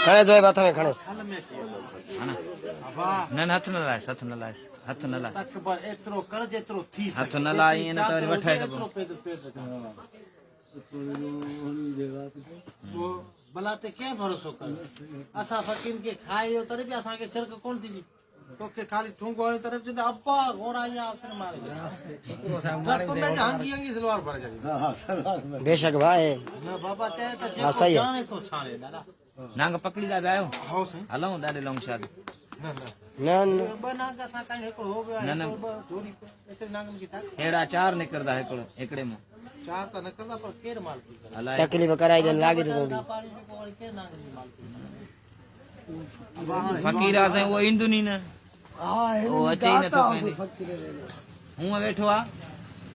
खणे दो बात में खणे न न हथ न लाए हथ न लाए हथ न लाए तकबर एतरो कर जेतरो थी हथ न लाए इन तो वरी वठाए एतरो पेद वो भला ते के भरोसो कर असा फकीर के खायो तरे भी असा के छिरक कोन थी तो के खाली ठुंगो वाली तरफ जे अब्बा घोड़ा या फिर मारे ट्रक में हांगी हांगी सलवार भर गई बेशक भाई ना बाबा चाहे तो हाँ, सही है। जाने तो छाने दादा नांग पकड़ी दा आयो हां सही हलो दादे लोंग शाद ना न न बना का सा काई एकड़ो हो गया न, न। जोड़ी एतरे नांग में की था एड़ा चार निकरदा एकड़ो एकड़े मो चार तो न करदा पर केर माल की अलाए तकलीफ कराई दे लागे तो भी पानी को और केर नांग में माल की फकीर आसे वो इंदु नी न हां वो अचे न तो हूं वेठो आ